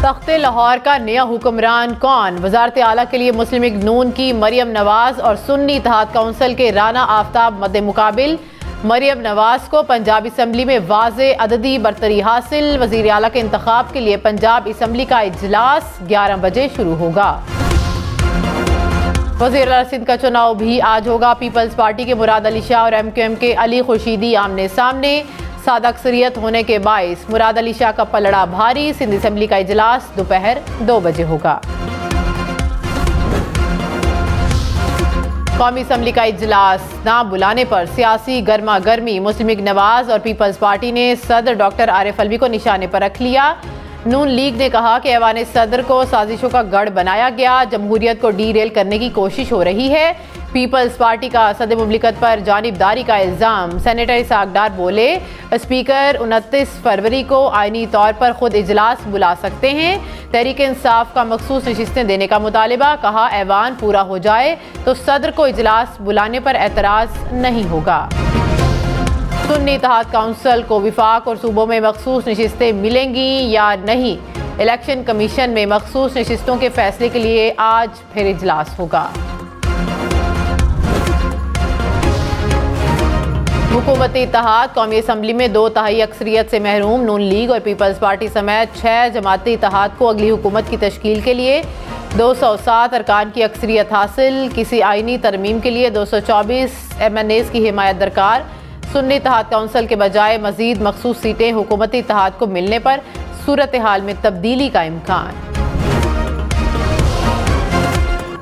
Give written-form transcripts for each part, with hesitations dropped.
तख्ते लाहौर का नया हुक्मरान कौन? वजारत आला के लिए मुस्लिम लीग नून की मरियम नवाज और सुन्नी इत्तेहाद काउंसिल के राना आफ्ताब मद्दे मुकाबिल। मरियम नवाज को पंजाब असम्बली में वाज़े अददी बरतरी हासिल। वज़ीर आला के इंतखाब के लिए पंजाब असम्बली का इजलास 11 बजे शुरू होगा। वज़ीर आला सिंध का चुनाव भी आज होगा। पीपल्स पार्टी के मुराद अली शाह और MQM के अली खुर्शीदी आमने सामने। सादा अक्सरियत होने के बाइस मुराद अली शाह का पलड़ा भारी। सिंध असम्बली का इजलास दोपहर 2 बजे होगा। कौमी असम्बली का इजलास ना बुलाने पर सियासी गर्मा गर्मी। मुस्लिम लीग नवाज और पीपल्स पार्टी ने सदर डॉक्टर आरिफ अलवी को निशाने पर रख लिया। नून लीग ने कहा कि ऐवान सदर को साजिशों का गढ़ बनाया गया, जमहूरियत को डीरेल करने की कोशिश हो रही है। पीपल्स पार्टी का सदर मुमलिकत पर जानिबदारी का इल्ज़ाम। सेनेटर इसाक डार बोले, स्पीकर 29 फरवरी को आईनी तौर पर खुद इजलास बुला सकते हैं। तहरीक इंसाफ का मखसूस नशिस्तें देने का मुतालिबा। कहा, ऐवान पूरा हो जाए तो सदर को इजलास बुलाने पर एतराज़ नहीं होगा। सुन्नी इत्तेहाद काउंसिल को विफाक और सूबों में मखसूस नशिस्तें मिलेंगी या नहीं? इलेक्शन कमीशन में मखसूस नशिस्तों के फैसले के लिए आज फिर इजलास होगा। हुकूमती इत्तेहाद कौमी असम्बली में 2/3 अक्सरियत से महरूम। नून लीग और पीपल्स पार्टी समेत 6 जमाती इत्तेहाद को अगली हुकूमत की तश्कील के लिए 207 अरकान की अक्सरियत हासिल। किसी आईनी तरमीम के लिए 224 MNAs की हिमायत दरकार। सुन्नी इत्तेहाद काउंसिल के बजाय मजीद मखसूस सीटें हुकूमती इत्तेहाद को मिलने पर सूरत हाल में तब्दीली का इम्कान।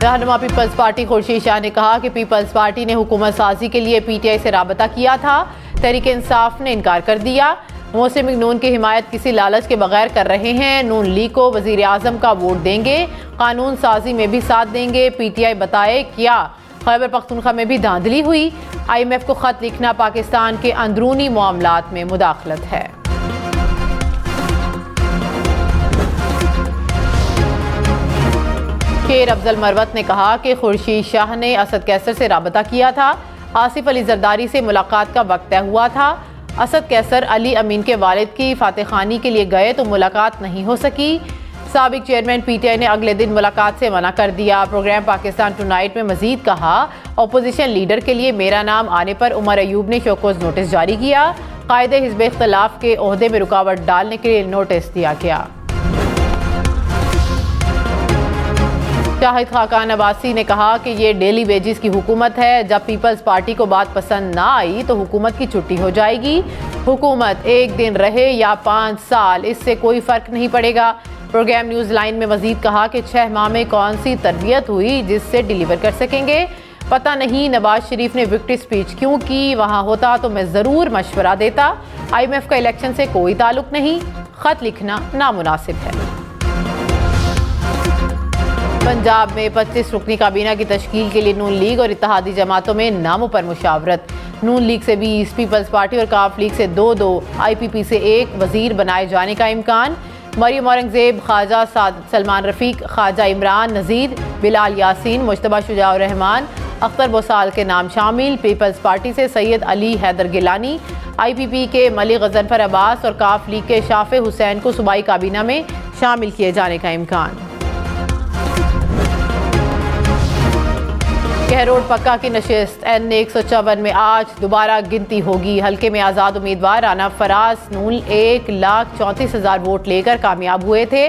रहनुमा पीपल्स पार्टी खुर्शीद शाह ने कहा कि पीपल्स पार्टी ने हुकूमत साजी के लिए PTI से राबता किया था। तहरीक इंसाफ ने इनकार कर दिया। मुस्लिम लीग नून की हिमायत किसी लालच के बगैर कर रहे हैं। नून लीग को वजीर आजम का वोट देंगे, कानून साजी में भी साथ देंगे। PTI बताए क्या खैबर पख्तूनख्वा में भी धांधली हुई? IMF को खत लिखना पाकिस्तान के अंदरूनी मामलात में मुदाखलत है। शेर अफजल मरवत ने कहा कि खुर्शीद शाह ने असद कैसर से राबता किया था। आसिफ अली जरदारी से मुलाकात का वक्त तय हुआ था। असद कैसर अली अमीन के वालिद की फातेखानी के लिए गए तो मुलाकात नहीं हो सकी। साबिक चेयरमैन PTI ने अगले दिन मुलाकात से मना कर दिया। प्रोग्राम पाकिस्तान टुनाइट में मजीद कहा, अपोजिशन लीडर के लिए मेरा नाम आने पर उमर अयूब ने शोकोज नोटिस जारी किया। कायदे हिज़्ब इख्तिलाफ के ओहदे में रुकावट डालने के लिए नोटिस दिया गया। शाहिद खाकान अब्बासी ने कहा कि ये डेली वेजेस की हुकूमत है। जब पीपल्स पार्टी को बात पसंद ना आई तो हुकूमत की छुट्टी हो जाएगी। हुकूमत 1 दिन रहे या 5 साल, इससे कोई फर्क नहीं पड़ेगा। प्रोग्राम न्यूज़ लाइन में मजीद कहा कि 6 माह में कौन सी तरबियत हुई जिससे डिलीवर कर सकेंगे? पता नहीं नवाज शरीफ ने विक्ट्री स्पीच क्यों की। वहाँ होता तो मैं ज़रूर मशवरा देता। IMF का इलेक्शन से कोई ताल्लुक नहीं। खत लिखना नामुनासिब है। पंजाब में 25 रुकनी काबीना की तश्कील के लिए नून लीग और इत्तेहादी जमातों में नामों पर मुशावरत। नून लीग से 20, पीपल्स पार्टी और काफ लीग से 2-2, IPP से 1 वजीर बनाए जाने का इम्कान। मरियम औरंगजेब, ख्वाजा सलमान रफीक, ख्वाजा इमरान नजीर, बिलाल यासीन, मुश्तबा शुजाउर रहमान, अख्तर बोसाल के नाम शामिल। पीपल्स पार्टी से सैयद अली हैदर गिलानी, IPP के मलिक गजनफर अब्बास और काफ लीग के शाफे हुसैन को सूबाई काबीना में शामिल किए जाने का इम्कान। कहरोड पक्का की नशिस्त N 154 में आज दोबारा गिनती होगी। हल्के में आज़ाद उम्मीदवार राना फराज नून 1,34,000 वोट लेकर कामयाब हुए थे।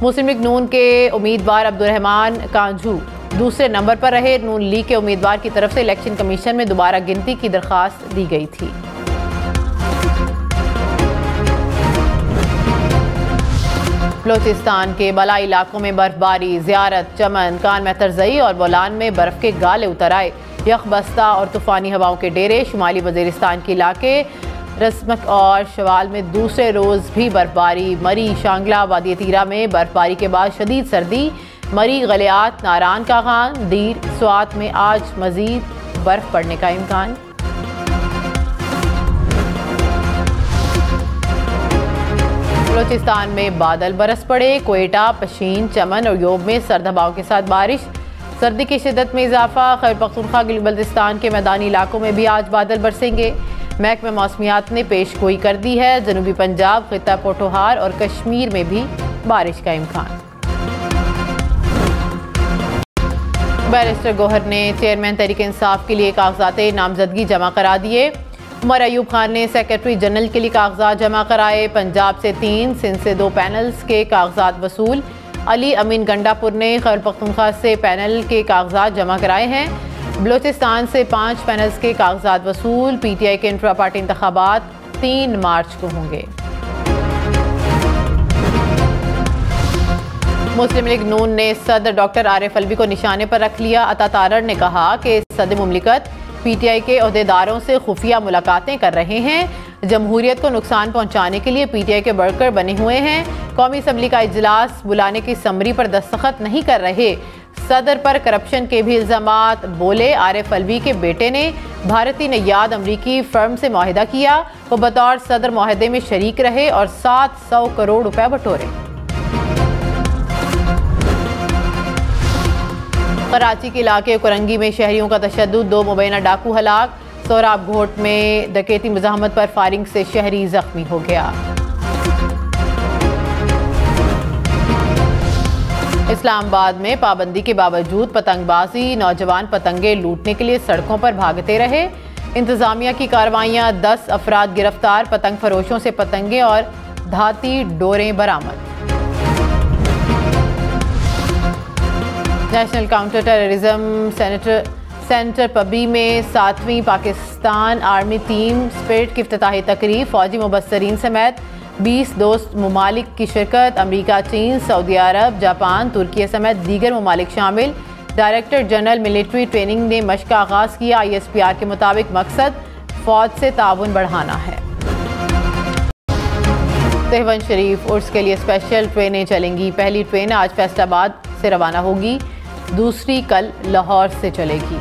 मुस्लिम लीग नून के उम्मीदवार अब्दुर्रहमान कांझू दूसरे नंबर पर रहे। नून लीग के उम्मीदवार की तरफ से इलेक्शन कमीशन में दोबारा गिनती की दरख्वास्त दी गई थी। बलोचिस्तान के बलाई इलाकों में बर्फबारी। ज़ियारत, चमन, कान मेहतरजई और बोलान में बर्फ के गाले उतर आए। यखबस्ता और तूफ़ानी हवाओं के डेरे। शुमाली वज़ीरिस्तान के इलाके रस्मक और शवाल में दूसरे रोज़ भी बर्फबारी। मरी, शांगला, वादी तीरा में बर्फबारी के बाद शदीद सर्दी। मरी, गलियात, नारान का खान, दीर, स्वात में आज मज़ीद बर्फ पड़ने का इम्कान। बलोचिस्तान में बादल बरस पड़े। कोयटा, पशीन, चमन और योब में सर्द हवाओं के साथ बारिश। सर्दी की शिद्दत में इजाफा। खैबर पख्तूनख्वा, गिलगित बल्तिस्तान के मैदानी इलाकों में भी आज बादल बरसेंगे। महकमा मौसमियात ने पेश गोई कर दी है, जनूबी पंजाब, खिता पोठोहार और कश्मीर में भी बारिश का इम्कान। बैरिस्टर गौहर ने चेयरमैन तहरीक इंसाफ के लिए कागजात नामजदगी जमा करा दिए। उमर अयूब खान ने सेक्रेटरी जनरल के लिए कागजात जमा कराए। पंजाब से 3, सिंध से 2 पैनल्स के कागजात वसूल। अली अमीन गंडापुर ने खैबर पख्तूनख्वा से पैनल के कागजात जमा कराए हैं। बलोचिस्तान से 5 पैनल्स के कागजात वसूल। PTI के इंट्रा पार्टी इंतखाबात 3 मार्च को होंगे। मुस्लिम लीग नून ने सदर डॉक्टर आरिफ अलवी को निशाने पर रख लिया। अता तारड़ ने कहा कि सदर मुमलिकत PTI के ओहदेदारों से खुफिया मुलाकातें कर रहे हैं, जमहूरियत को नुकसान पहुंचाने के लिए PTI के वर्कर बने हुए हैं, कौमी असम्बली का इजलास बुलाने की समरी पर दस्तखत नहीं कर रहे। सदर पर करप्शन के भी इल्जामात। बोले आरिफ अलवी के बेटे ने भारतीय नैयाद अमरीकी फर्म से मुआहिदा किया, वो बतौर सदर मुआहिदे में शरीक रहे और 700 करोड़ रुपए बटोरे। कराची के इलाके कुरंगी में शहरियों का तशद्दुद, 2 मुबैना डाकू हलाक। सोहराब घोट में डकैती मुज़ाहमत पर फायरिंग से शहरी जख्मी हो गया। इस्लामाबाद में पाबंदी के बावजूद पतंगबाजी, नौजवान पतंगे लूटने के लिए सड़कों पर भागते रहे। इंतजामिया की कार्रवाइयां, 10 अफराद गिरफ्तार, पतंग फरोशों से पतंगे और धाती डोरें बरामद। नेशनल काउंटर टेररिज्म सेंटर पबी में 7वीं पाकिस्तान आर्मी टीम स्पिरिट की इफ्तिताही तकरीब। फौजी मुबस्सरीन समेत 20 दोस्त ममालिक की शिरकत। अमरीका, चीन, सऊदी अरब, जापान, तुर्की समेत दीगर ममालिक शामिल। डायरेक्टर जनरल मिलिट्री ट्रेनिंग ने मशक का आगाज किया। ISPR के मुताबिक मकसद फौज से ताउन बढ़ाना है। सहवन शरीफ उर्स के लिए स्पेशल ट्रेनें चलेंगी। पहली ट्रेन आज फैसलाबाद से रवाना होगी, दूसरी कल लाहौर से चलेगी।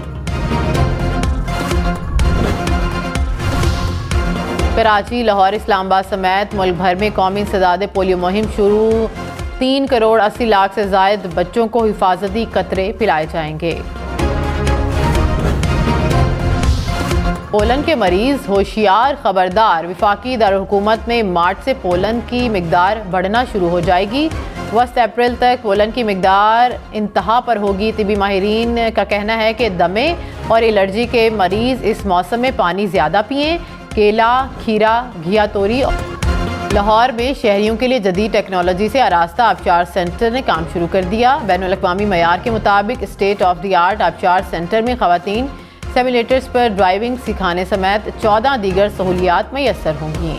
कराची, लाहौर, इस्लामाबाद समेत मुल्क भर में कौमी इंसदाद पोलियो मुहिम शुरू। 3 करोड़ 80 लाख से जायद बच्चों को हिफाजती कतरे पिलाए जाएंगे। पोलन के मरीज होशियार, खबरदार। विफाकी दारुल-हुकूमत में मार्च से पोलन की मिकदार बढ़ना शुरू हो जाएगी। वस्त अप्रैल तक पोलन की मिकदार इंतहा पर होगी। तिबी माहिरीन का कहना है कि दमे और एलर्जी के मरीज इस मौसम में पानी ज़्यादा पिएं। केला, खीरा, घिया तोरी। लाहौर में शहरियों के लिए जदीद टेक्नोलॉजी से आरास्ता आबशार सेंटर ने काम शुरू कर दिया। बैनुल अक़वामी मयार के मुताबिक स्टेट ऑफ द आर्ट आबशार सेंटर में ख़वातीन सिमुलेटर्स पर ड्राइविंग सिखाने समेत 14 दीगर सहूलियात मैसर होंगी।